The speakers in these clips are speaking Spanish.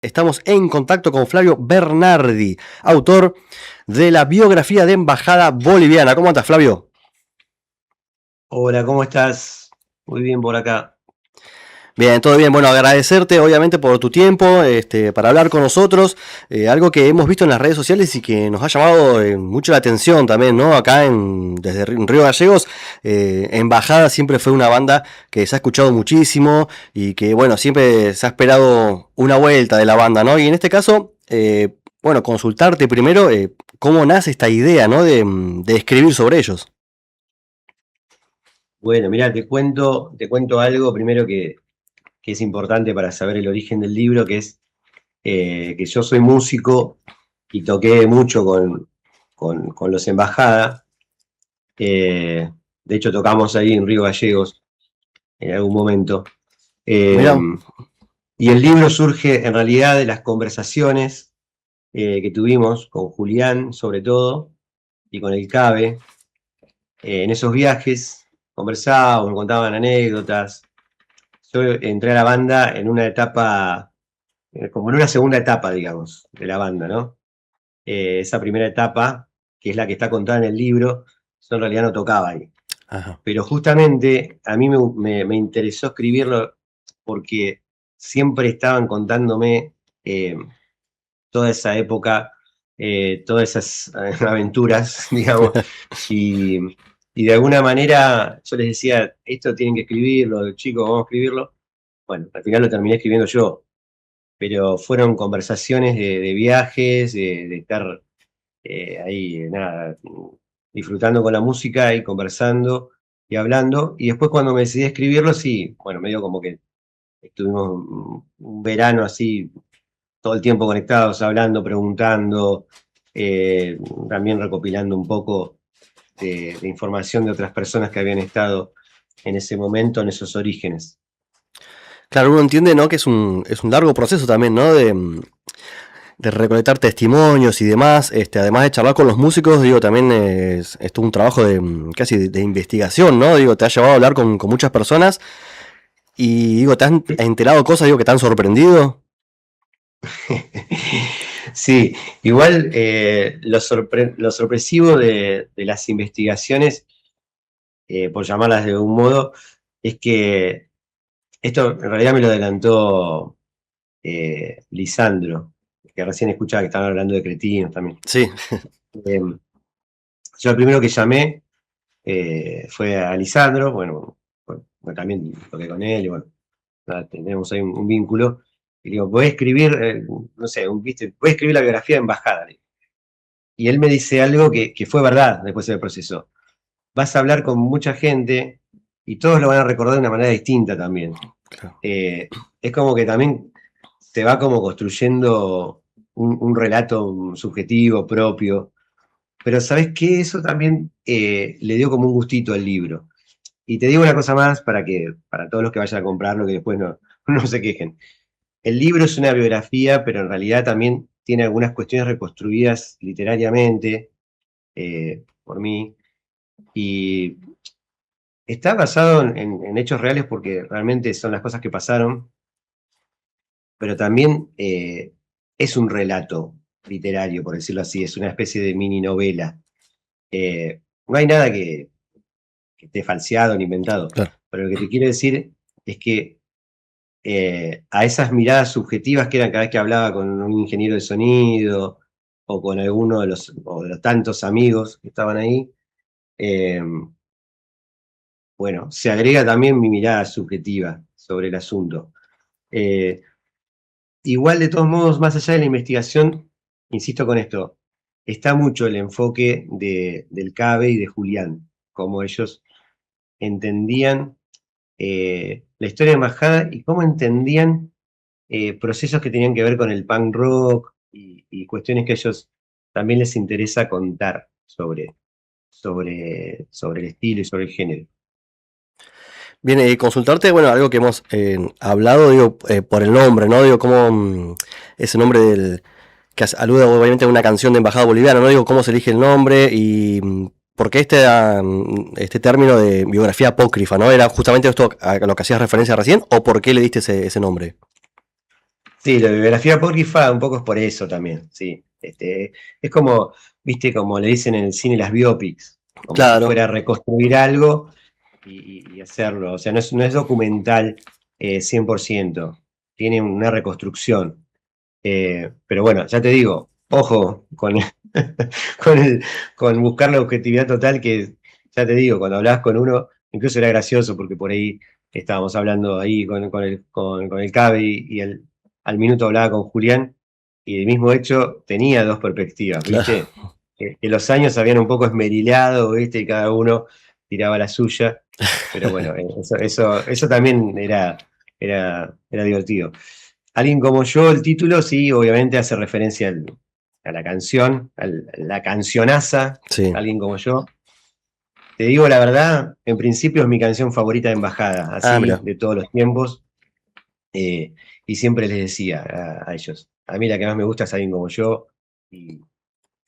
Estamos en contacto con Flavio Bernardi, autor de la biografía de Embajada Boliviana. ¿Cómo andas, Flavio? Hola, ¿cómo estás? Muy bien por acá. Bien, todo bien. Bueno, agradecerte obviamente por tu tiempo para hablar con nosotros. Algo que hemos visto en las redes sociales y que nos ha llamado mucho la atención también, ¿no? Acá desde Río Gallegos, Embajada siempre fue una banda que se ha escuchado muchísimo y que, bueno, siempre se ha esperado una vuelta de la banda, ¿no? Y en este caso, bueno, consultarte primero cómo nace esta idea, ¿no? De escribir sobre ellos. Bueno, mira, te cuento algo primero que es importante para saber el origen del libro, que es que yo soy músico y toqué mucho con los Embajada. De hecho, tocamos ahí en Río Gallegos en algún momento. Eh, Mirá. y el libro surge en realidad de las conversaciones que tuvimos con Julián, sobre todo, y con el Cabe. En esos viajes conversábamos, me contaban anécdotas. Yo entré a la banda en una etapa, como en una segunda etapa, digamos, de la banda, ¿no? Esa primera etapa, que es la que está contada en el libro, yo en realidad no tocaba ahí. Ajá. Pero justamente a mí me interesó escribirlo porque siempre estaban contándome toda esa época, todas esas aventuras, digamos, y, y de alguna manera yo les decía, esto tienen que escribirlo, chicos, vamos a escribirlo. Bueno, al final lo terminé escribiendo yo, pero fueron conversaciones de viajes, de estar ahí, nada, disfrutando con la música y conversando y hablando. Y después cuando me decidí a escribirlo, sí, bueno, medio como que estuvimos un verano así, todo el tiempo conectados, hablando, preguntando, eh, también recopilando un poco de información de otras personas que habían estado en ese momento, en esos orígenes. Claro, uno entiende, ¿no? Que es un largo proceso también, ¿no? De recolectar testimonios y demás, además de charlar con los músicos, digo, también es todo un trabajo casi de investigación, ¿no? Digo, te ha llevado a hablar con muchas personas y digo, ¿te has enterado cosas, digo, que te han sorprendido? Sí, igual lo sorpresivo de las investigaciones, por llamarlas de un modo, es que esto en realidad me lo adelantó Lisandro, que recién escuchaba que estaban hablando de cretinos también. Sí. Eh, yo el primero que llamé fue a Lisandro, bueno, también toqué con él, y bueno, nada, tenemos ahí un vínculo. Y le digo, voy a escribir, no sé, ¿viste? Voy a escribir la biografía de Embajada. Y él me dice algo que fue verdad después del proceso. Vas a hablar con mucha gente y todos lo van a recordar de una manera distinta también. Claro. Es como que también se va como construyendo un relato subjetivo, propio. Pero ¿sabes qué? Eso también le dio como un gustito al libro. Y te digo una cosa más para todos los que vayan a comprarlo, que después no, no se quejen. El libro es una biografía, pero en realidad también tiene algunas cuestiones reconstruidas literariamente por mí. Y está basado en hechos reales porque realmente son las cosas que pasaron, pero también es un relato literario, por decirlo así, es una especie de mini novela. No hay nada que esté falseado ni inventado, Claro. pero lo que te quiero decir es que a esas miradas subjetivas que eran cada vez que hablaba con un ingeniero de sonido o con alguno o de los tantos amigos que estaban ahí, eh, bueno, se agrega también mi mirada subjetiva sobre el asunto. Eh, Igual, de todos modos, más allá de la investigación, insisto con esto, está mucho el enfoque del CABE y de Julián, cómo ellos entendían la historia de Embajada y cómo entendían procesos que tenían que ver con el punk rock y cuestiones que a ellos también les interesa contar sobre el estilo y sobre el género. Bien, consultarte, bueno, algo que hemos hablado, digo, por el nombre, ¿no? Digo, cómo ese nombre que alude obviamente a una canción de Embajada Boliviana, ¿no? Digo, cómo se elige el nombre y por qué este término de biografía apócrifa, ¿no? ¿Era justamente esto a lo que hacías referencia recién o por qué le diste ese nombre? Sí, la biografía apócrifa un poco es por eso también, sí. Es como, viste, como le dicen en el cine las biopics, como si Claro, fuera a reconstruir algo y hacerlo. O sea, no es documental 100%, tiene una reconstrucción. Pero bueno, ya te digo, ojo con, con, con buscar la objetividad total, que ya te digo, cuando hablabas con uno, incluso era gracioso porque por ahí estábamos hablando ahí con el Cabe al minuto hablaba con Julián y el mismo hecho tenía dos perspectivas, claro. ¿viste? Que los años habían un poco esmerilado, ¿viste? Y cada uno tiraba la suya, pero bueno, eso también era divertido. Alguien como yo, el título sí, obviamente hace referencia a la canción, a la cancionaza, Sí. alguien como yo. Te digo la verdad, en principio es mi canción favorita de Embajada, Ah, así, mira. de todos los tiempos. Y siempre les decía a ellos, a mí la que más me gusta es alguien como yo. Y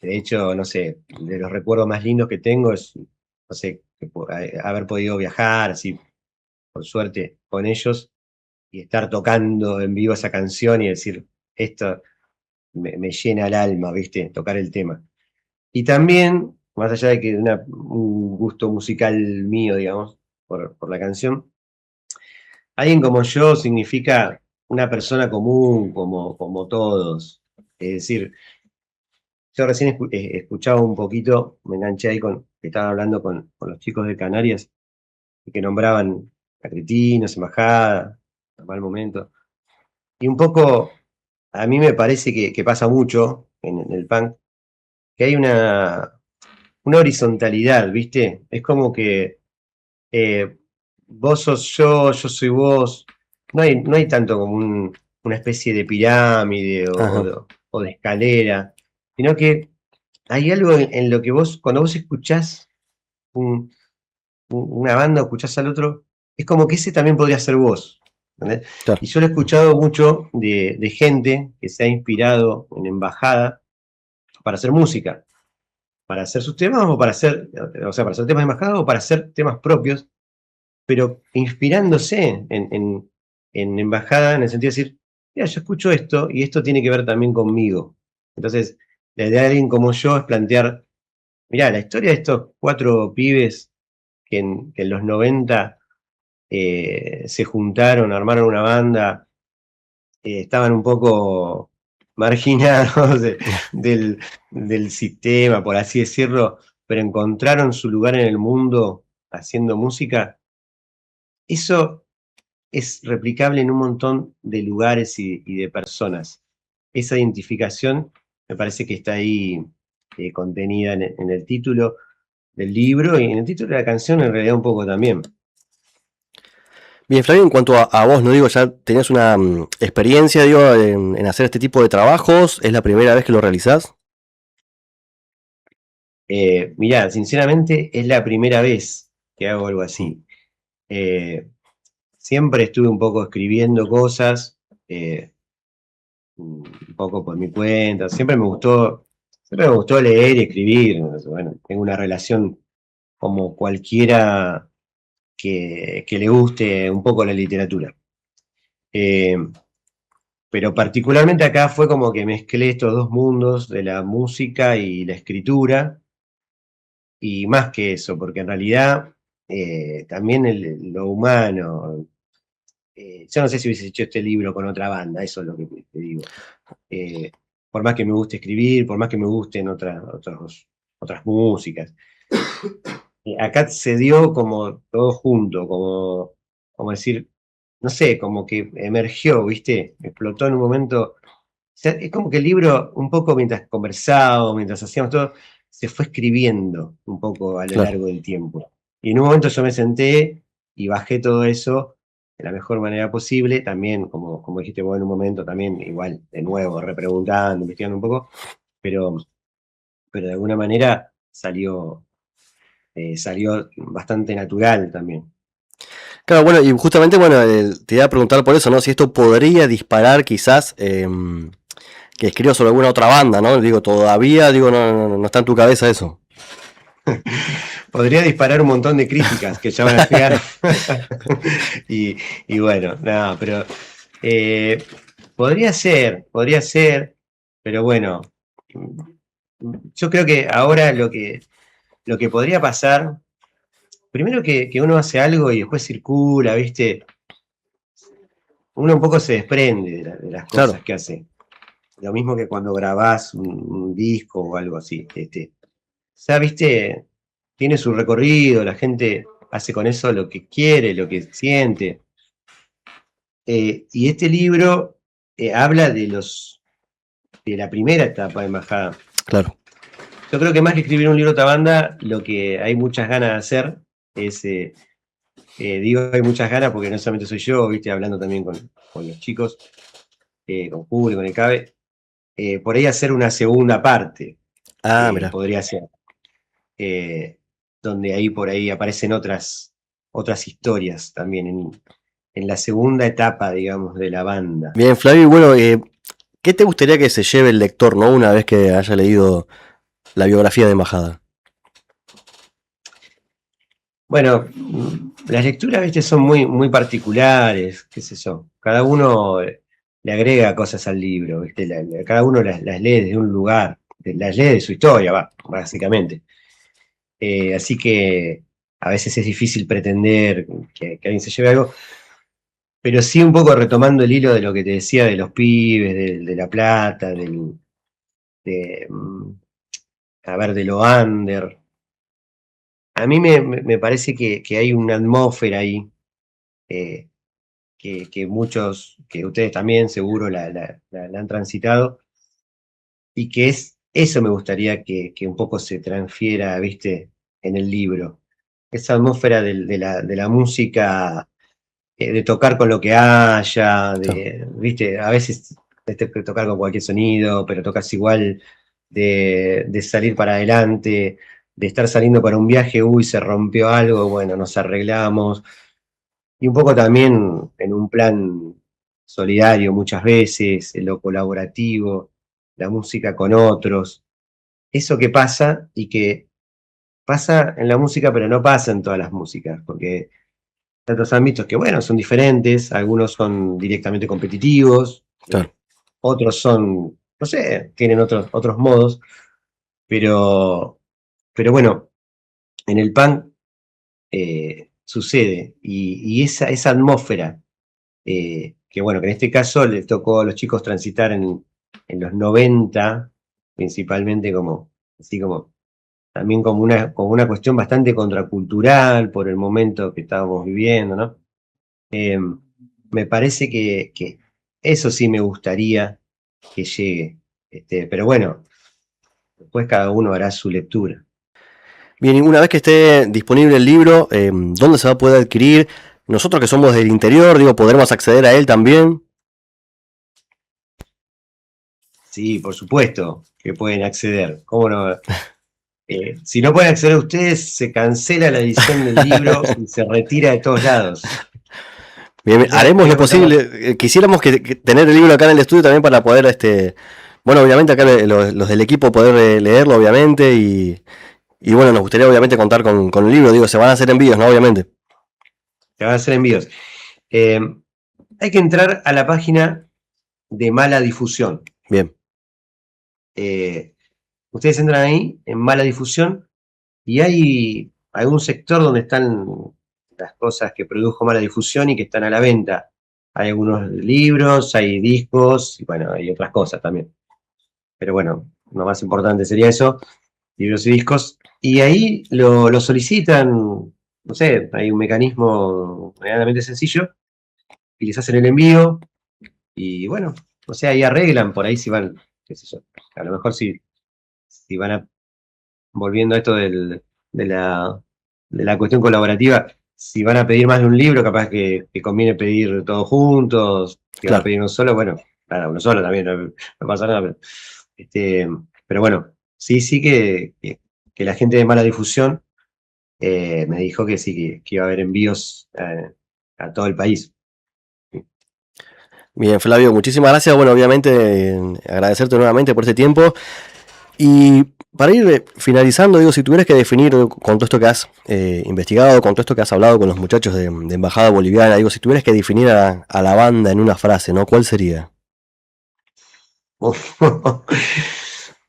de hecho, no sé, de los recuerdos más lindos que tengo es, no sé, haber podido viajar, así, por suerte, con ellos y estar tocando en vivo esa canción y decir, esto me llena el alma, ¿viste? Tocar el tema. Y también, más allá de que un gusto musical mío, digamos, por la canción, alguien como yo significa una persona común, como todos. Es decir, yo recién escuchaba un poquito, me enganché ahí que estaban hablando con los chicos de Canarias, y que nombraban a Cretinos, Embajada, a Mal Momento. Y un poco, a mí me parece que pasa mucho en el punk, que hay una horizontalidad, ¿viste? Es como que eh, vos sos yo soy vos. No hay tanto como una especie de pirámide Ajá. o de escalera, sino que hay algo en lo que vos, cuando vos escuchás una banda o escuchás al otro, es como que ese también podría ser vos. ¿Entendés? Claro. Y yo lo he escuchado mucho de gente que se ha inspirado en Embajada para hacer música, para hacer sus temas o sea, para hacer temas de Embajada o para hacer temas propios, pero inspirándose en Embajada, en el sentido de decir, mira, yo escucho esto y esto tiene que ver también conmigo. Entonces, la idea de alguien como yo es plantear, mira, la historia de estos cuatro pibes que en los 90 se juntaron, armaron una banda, estaban un poco marginados del sistema, por así decirlo, pero encontraron su lugar en el mundo haciendo música. Eso es replicable en un montón de lugares y de personas. Esa identificación me parece que está ahí contenida en el título del libro y en el título de la canción en realidad un poco también. Bien, Flavio, en cuanto a vos, no digo, ya tenés una experiencia, digo, en hacer este tipo de trabajos, ¿es la primera vez que lo realizás? Mirá, sinceramente es la primera vez que hago algo Mm. así. Eh, Siempre estuve un poco escribiendo cosas, un poco por mi cuenta, siempre me gustó leer y escribir. Bueno, tengo una relación como cualquiera que le guste un poco la literatura. Eh, pero particularmente acá fue como que mezclé estos dos mundos de la música y la escritura, y más que eso, porque en realidad también lo humano, yo no sé si hubiese hecho este libro con otra banda, eso es lo que te digo. Eh, por más que me guste escribir, por más que me gusten otras músicas. Acá se dio como todo junto, como decir, no sé, como que emergió, ¿viste? Explotó en un momento. O sea, es como que el libro, un poco mientras conversábamos, mientras hacíamos todo, se fue escribiendo un poco a lo Claro. largo del tiempo. Y en un momento yo me senté y bajé todo eso de la mejor manera posible, también, como dijiste vos en un momento, también igual, de nuevo, repreguntando, investigando un poco, pero, pero de alguna manera salió bastante natural también. Claro, bueno, y justamente, bueno, te iba a preguntar por eso, ¿no? Si esto podría disparar quizás que escribas sobre alguna otra banda, ¿no? Digo, todavía, digo, no está en tu cabeza eso. Podría disparar un montón de críticas que ya van a llegar. y, y bueno, nada, pero podría ser, pero bueno, yo creo que ahora lo que podría pasar, primero que uno hace algo y después circula, ¿viste? Uno un poco se desprende de las cosas Claro, que hace. Lo mismo que cuando grabás un disco o algo así. Ya, ¿viste? Tiene su recorrido, la gente hace con eso lo que quiere, lo que siente. Y este libro habla de la primera etapa de Embajada. claro. Yo creo que más que escribir un libro de otra banda, lo que hay muchas ganas de hacer es, digo hay muchas ganas porque no solamente soy yo, viste, hablando también con los chicos, con Julio, con el CABE, por ahí hacer una segunda parte, Ah, mira. podría ser, eh, donde ahí por ahí aparecen otras historias también en la segunda etapa, digamos, de la banda. Bien, Flavio, y bueno, ¿qué te gustaría que se lleve el lector, ¿no? Una vez que haya leído la biografía de Embajada. Bueno, las lecturas, viste, son muy particulares, qué sé yo. Cada uno le agrega cosas al libro, viste, cada uno las lee desde un lugar, las lee de su historia, básicamente. Así que a veces es difícil pretender que alguien se lleve algo, pero sí un poco retomando el hilo de lo que te decía de los pibes, de La Plata, de, mm, a ver, de lo under. A mí me parece que hay una atmósfera ahí. eh, que muchos, que ustedes también seguro la han transitado, y que es, eso me gustaría que un poco se transfiera, viste, en el libro. Esa atmósfera de la música, de tocar con lo que haya, Claro. viste, a veces tocar con cualquier sonido, pero tocas igual de salir para adelante, de estar saliendo para un viaje, uy, se rompió algo, bueno, nos arreglamos, y un poco también en un plan solidario muchas veces, en lo colaborativo, la música con otros. Eso que pasa y que pasa en la música, pero no pasa en todas las músicas, porque hay otros ámbitos que, bueno, son diferentes, algunos son directamente competitivos, Claro. otros son, no sé, tienen otros modos, pero, pero bueno, en el punk sucede, y esa atmósfera que bueno, que en este caso les tocó a los chicos transitar en los 90 principalmente como, así como, también como una cuestión bastante contracultural por el momento que estábamos viviendo, ¿no? Eh, Me parece que eso sí me gustaría que llegue, pero bueno, después cada uno hará su lectura. Bien, y una vez que esté disponible el libro, ¿dónde se va a poder adquirir? Nosotros que somos del interior, digo, ¿podremos acceder a él también? Sí, por supuesto que pueden acceder, ¿cómo no? Si no pueden acceder a ustedes, se cancela la edición del libro y se retira de todos lados. Bien, haremos Te lo voy a contar posible. Quisiéramos que tener el libro acá en el estudio también para poder, bueno, obviamente acá los del equipo poder leerlo, obviamente, y bueno, nos gustaría obviamente contar con el libro, digo, se van a hacer envíos, ¿no? Obviamente. te van a hacer envíos. Eh, Hay que entrar a la página de Mala Difusión. Bien, Eh, Ustedes entran ahí, en Mala Difusión, y hay algún sector donde están las cosas que produjo Mala Difusión y que están a la venta. Hay algunos libros, hay discos, y bueno, hay otras cosas también. Pero bueno, lo más importante sería eso, libros y discos. Y ahí lo solicitan, no sé, hay un mecanismo medianamente sencillo, y les hacen el envío, y bueno, o sea, ahí arreglan por ahí si van, qué sé yo, a lo mejor si van a volviendo a esto de la cuestión colaborativa, si van a pedir más de un libro, capaz que conviene pedir todos juntos, si van a claro. pedir uno solo, bueno, nada, uno solo también, no pasa nada, este, pero bueno, sí que la gente de Mala Difusión me dijo que sí, que iba a haber envíos a todo el país. Bien, Flavio, muchísimas gracias. Bueno, obviamente agradecerte nuevamente por este tiempo. Y para ir finalizando, digo, si tuvieras que definir con todo esto que has investigado, con todo esto que has hablado con los muchachos de Embajada Boliviana, digo, si tuvieras que definir a la banda en una frase, ¿no? ¿Cuál sería?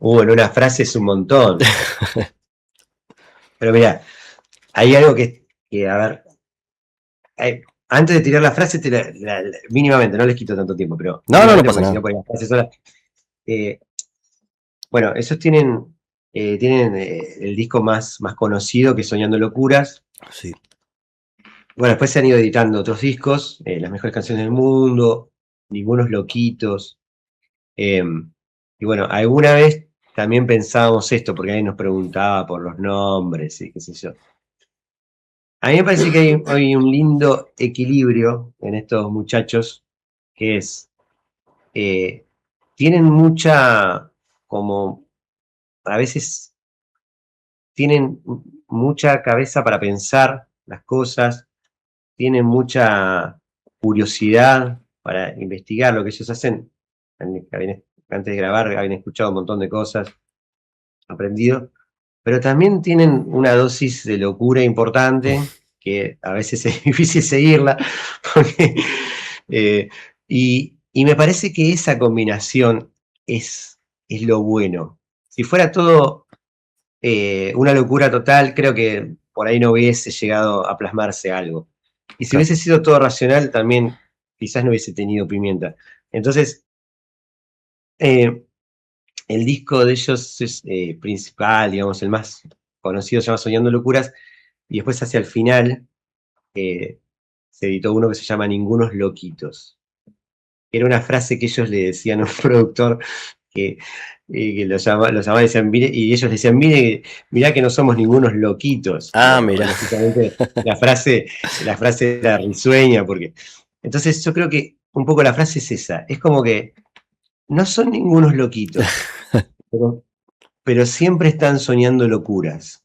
En una frase es un montón. Pero mira, hay algo a ver, antes de tirar la frase, mínimamente, no les quito tanto tiempo, pero No pasa nada. Si no por las frases solas. Bueno, esos tienen el disco más conocido, que es Soñando Locuras. Sí. Bueno, después se han ido editando otros discos, Las Mejores Canciones del Mundo, Ningunos Loquitos. Y bueno, alguna vez también pensábamos esto, porque alguien nos preguntaba por los nombres y qué sé yo. A mí me parece que hay un lindo equilibrio en estos muchachos, que es, tienen mucha, como, a veces tienen mucha cabeza para pensar las cosas, tienen mucha curiosidad para investigar lo que ellos hacen. Antes de grabar habían escuchado un montón de cosas, aprendido, pero también tienen una dosis de locura importante, que a veces es difícil seguirla, porque, y me parece que esa combinación es lo bueno. Si fuera todo una locura total, creo que por ahí no hubiese llegado a plasmarse algo. Y si Claro. hubiese sido todo racional, también quizás no hubiese tenido pimienta. Entonces, el disco de ellos es principal, digamos, el más conocido, se llama Soñando Locuras, y después hacia el final se editó uno que se llama Ningunos Loquitos. Era una frase que ellos le decían a un productor que los llamaba y decían, mire, y ellos decían, mirá que no somos ningunos loquitos. Ah, Bueno, mira. lógicamente la frase era risueña, porque. Entonces yo creo que un poco la frase es esa, es como que no son ningunos loquitos, pero siempre están soñando locuras.